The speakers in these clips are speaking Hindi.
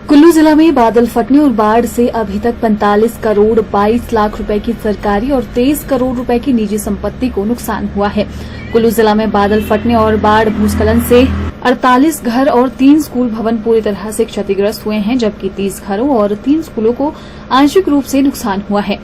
कुल्लू जिला में बादल फटने और बाढ़ से अभी तक 45 करोड़ 22 लाख रुपए की सरकारी और 23 करोड़ रुपए की निजी संपत्ति को नुकसान हुआ है। कुल्लू जिला में बादल फटने और बाढ़ भूस्खलन से 48 घर और 3 स्कूल भवन पूरी तरह से क्षतिग्रस्त हुए हैं, जबकि 30 घरों और 3 स्कूलों को आंशिक रूप से नुकसान हुआ है।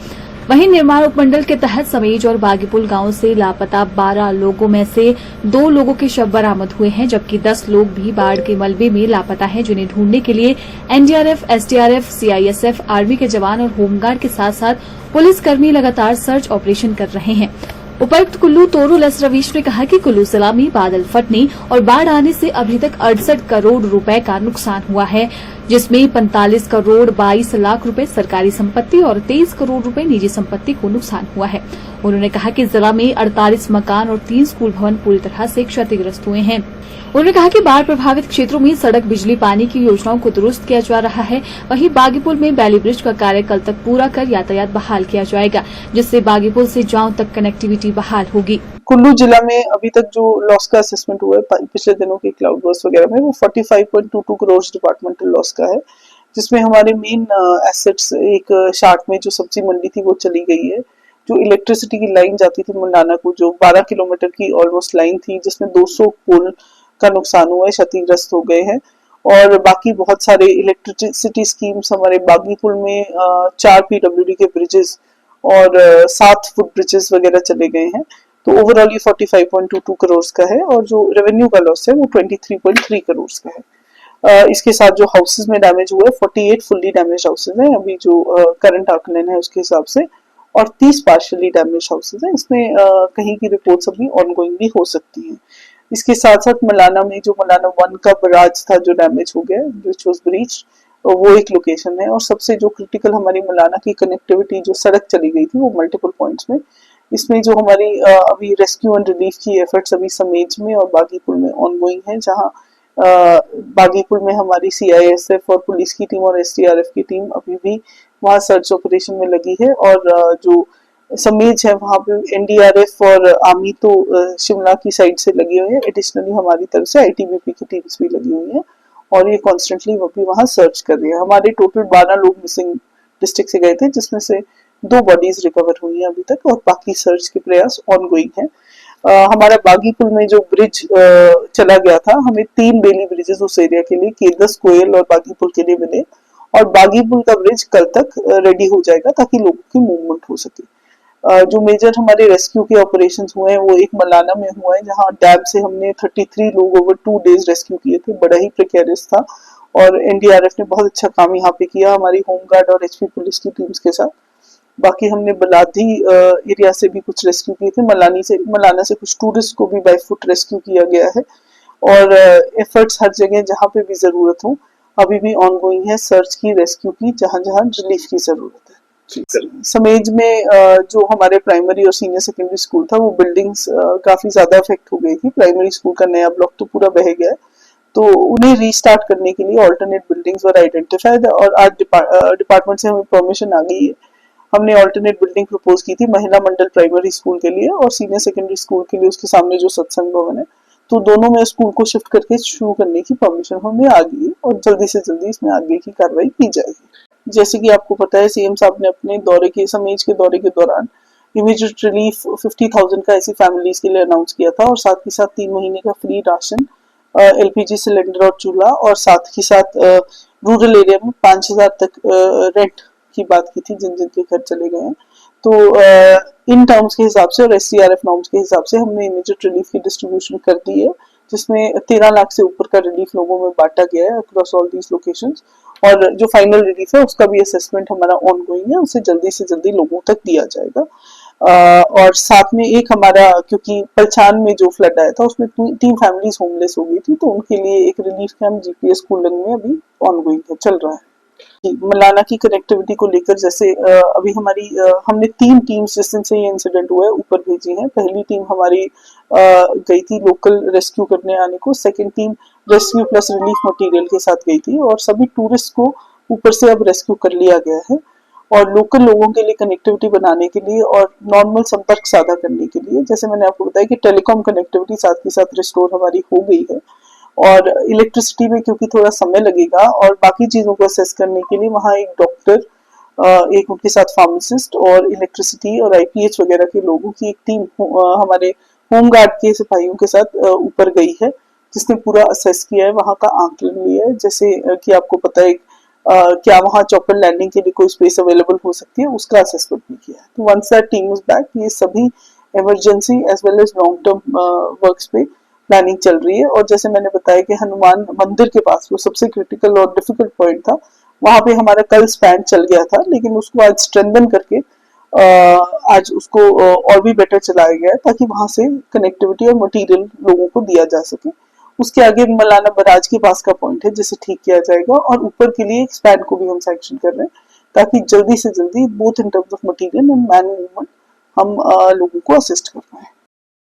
वहीं निर्माण उपमंडल के तहत समेज और बागीपुल गांव से लापता 12 लोगों में से 2 लोगों के शव बरामद हुए हैं, जबकि 10 लोग भी बाढ़ के मलबे में लापता हैं, जिन्हें ढूंढने के लिए एनडीआरएफ, एसडीआरएफ, सीआईएसएफ, आर्मी के जवान और होमगार्ड के साथ साथ पुलिसकर्मी लगातार सर्च ऑपरेशन कर रहे हैं। उपायुक्त कुल्लू तोरुल एस रवीश ने कहा कि कुल्लू जिला में बादल फटने और बाढ़ आने से अभी तक 68 करोड़ रुपए का नुकसान हुआ है, जिसमें 45 करोड़ 22 लाख रुपए सरकारी संपत्ति और 23 करोड़ रुपए निजी संपत्ति को नुकसान हुआ है। उन्होंने कहा कि जिला में 48 मकान और 3 स्कूल भवन पूरी तरह से क्षतिग्रस्त हुए हैं। उन्होंने कहा कि बाढ़ प्रभावित क्षेत्रों में सड़क, बिजली, पानी की योजनाओं को दुरुस्त किया जा रहा है। वहीं बागीपुल में बैली ब्रिज का कार्य कल तक पूरा कर यातायात बहाल किया जाएगा, जिससे बागीपुल से जांव तक कनेक्टिविटी बहाल होगी। कुल्लू जिला में अभी तक जो लॉस का असेसमेंट हुआ है पिछले दिनों के क्लाउड बर्स्ट वगैरह में, वो 45.22 करोड़ डिपार्टमेंटल लॉस का है, जिसमें हमारे मेन एसेट्स एक शार्ट में जो सब्जी मंडी थी वो चली गई है। जो इलेक्ट्रिसिटी की लाइन जाती थी मुंडाना को, जो 12 किलोमीटर की ऑलमोस्ट लाइन थी, जिसमें 200 पोल का नुकसान हुआ है, क्षतिग्रस्त हो गए हैं। और बाकी बहुत सारे इलेक्ट्रिसिटी स्कीम्स हमारे बागीपुल में 4 पीडब्ल्यूडी के ब्रिजेस और 7 फुट ब्रिजेस वगैरह चले गए हैं। तो ओवरऑल ये 45.22 करोड़ का है, और जो रेवेन्यू का लॉस है वो 23.3 करोड़ का है। इसके साथ जो हाउसेज में डैमेज हुआ है 48 फुल्ली डैमेज हाउसेज हैं अभी जो करंट आकलन है उसके हिसाब से, और 30 पार्शियली डैमेज हाउसेज हैं। इसमें कहीं की रिपोर्ट्स अभी ऑनगोइंग भी हो सकती हैं। इसके साथ साथ मलाना में जो मलाना 1 का बराज था जो डैमेज हो गया, विच वाज ब्रीच, वो एक लोकेशन है। और सबसे जो क्रिटिकल हमारी मलाना की कनेक्टिविटी जो सड़क चली गई थी वो मल्टीपल पॉइंट्स में, इसमें जो हमारी अभी रेस्क्यू एंड रिलीफ की एफर्ट्स अभी समेज में और बागीपुल में ऑनगोइंग है, जहां बागीपुल में हमारी सीआईएसएफ और पुलिस की टीम और एसडीआरएफ की टीम अभी भी वहां सर्च ऑपरेशन में लगी है। और जो समेज है वहां पे एनडीआरएफ और आर्मी तो शिमला की साइड से लगी हुई है, एडिशनली हमारी तरफ से आईटीबीपी की टीम्स भी लगी हुई है, और ये कॉन्स्टेंटली वो भी वहां सर्च कर रही है। हमारे टोटल 12 लोग मिसिंग डिस्ट्रिक्ट से गए थे, जिसमें से 2 बॉडीज रिकवर हुई हैं अभी तक, और बाकी सर्च के प्रयास ऑनगोइंग है। हमारा बागीपुल में जो ब्रिज चला गया था, हमें 3 बेली ब्रिजेस उस एरिया के लिए, केदस, कोयल और बागीपुल के लिए मिले, और बागीपुल का ब्रिज कल तक रेडी हो जाएगा ताकि लोगों की मूवमेंट हो सके। जो मेजर हमारे रेस्क्यू के ऑपरेशंस हुए हैं वो एक मलाना में हुआ है, जहां डैम से हमने 33 लोग ओवर 2 डेज रेस्क्यू किए थे। बड़ा ही प्रिकेरियस था, और एनडीआरएफ ने बहुत अच्छा काम यहाँ पे किया हमारी होमगार्ड और एचपी पुलिस की टीम्स के साथ। बाकी हमने बलाधी एरिया से भी कुछ रेस्क्यू किए थे, मलाना से कुछ टूरिस्ट को भी बाय फुट रेस्क्यू किया गया है। और एफर्ट्स हर जगह जहाँ पे भी जरूरत हो अभी भी ऑनगोइंग है, सर्च की, रेस्क्यू की, जहां जहां रिलीफ की जरूरत है। समेज में जो हमारे प्राइमरी और सीनियर सेकेंडरी स्कूल था वो बिल्डिंग्स काफी ज्यादा अफेक्ट हो गई थी। प्राइमरी स्कूल का नया ब्लॉक तो पूरा बह गया है, तो उन्हें रीस्टार्ट करने के लिए ऑल्टरनेट बिल्डिंग्स वर आइडेंटिफाइड, और आज डिपार्टमेंट से हमें परमिशन आ गई है। हमने ऑल्टरनेट बिल्डिंग प्रपोज की थी महिला मंडल प्राइमरी स्कूल के लिए और सीनियर सेकेंडरी स्कूल के लिए उसके सामने जो सत्संग भवन है, तो दोनों में स्कूल को शिफ्ट करके शुरू करने की परमिशन हमें आ गई है, और जल्दी से जल्दी इसमें आगे की कार्रवाई की जाएगी। जैसे कि आपको पता है, सीएम साहब ने अपने समेज के दौरे के दौरान इमीडिएट रिलीफ 50,000 का ऐसी फैमिलीज के लिए अनाउंस किया था, और साथ ही साथ 3 महीने का फ्री राशन, एलपीजी सिलेंडर और चूल्हा, और साथ ही साथ रूरल एरिया में 5,000 तक रेंट की बात की थी जिन जिन के घर चले गए हैं। तो इन टर्म्स के हिसाब से और एसडीआरएफ नॉर्म्स के हिसाब से हमने इमीडिएट रिलीफ की डिस्ट्रीब्यूशन कर दी है, जिसमें 13 लाख से ऊपर का रिलीफ लोगों में बांटा गया है अक्रॉस ऑल दीज लोकेशंस। और जो फाइनल रिलीफ है उसका भी असेसमेंट हमारा ऑनगोइंग है, उसे जल्दी से जल्दी लोगों तक दिया जाएगा। और साथ में एक हमारा, क्योंकि पलछान में जो फ्लड आया था उसमें 3 फैमिलीज होमलेस हो गई थी, तो उनके लिए एक रिलीफ कैंप जीपीएस कूलन में अभी ऑनगोइंग है, चल रहा है। मलाना की कनेक्टिविटी को लेकर जैसे अभी हमने 3 टीम्स जिस दिन से ये इंसिडेंट हुआ है ऊपर भेजी हैं। पहली टीम हमारी गई थी लोकल रेस्क्यू करने आने को, second team rescue plus relief material के साथ गई थी, और सभी टूरिस्ट को ऊपर से अब रेस्क्यू कर लिया गया है। और लोकल लोगों के लिए कनेक्टिविटी बनाने के लिए और नॉर्मल संपर्क साझा करने के लिए, जैसे मैंने आपको बताया कि टेलीकॉम कनेक्टिविटी साथ ही साथ रिस्टोर हमारी हो गई है, और इलेक्ट्रिसिटी में क्योंकि थोड़ा समय लगेगा और बाकी चीजों को असेस करने के लिए वहाँ एक डॉक्टर, एक उनके साथ फार्मासिस्ट और इलेक्ट्रिसिटी और आईपीएच वगैरह के लोगों की एक टीम हमारे होमगार्ड के सिपाहियों के साथ ऊपर गई है, जिसने पूरा असेस किया है, वहाँ का आंकलन लिया है। जैसे कि आपको पता है क्या वहाँ चॉपर लैंडिंग के लिए कोई स्पेस अवेलेबल हो सकती है, उसका असेसमेंट भी किया है। तो once that team is back, ये सभी emergency as well as long term works पे प्लानिंग चल रही है। और जैसे मैंने बताया कि हनुमान मंदिर के पास वो सबसे क्रिटिकल और डिफिकल्ट पॉइंट था, वहां पे हमारा कल स्पैन चल गया था, लेकिन उसको आज स्ट्रेंथन करके आज उसको और भी बेटर चलाया गया है, ताकि वहां से कनेक्टिविटी और मटेरियल लोगों को दिया जा सके। उसके आगे मलाना बराज के पास का पॉइंट है जिसे ठीक किया जाएगा, और ऊपर के लिए एक स्पैन को भी हम सैंक्शन कर रहे हैं, ताकि जल्दी से जल्दी both in terms of material and man movement हम लोगों को असिस्ट कर पाए।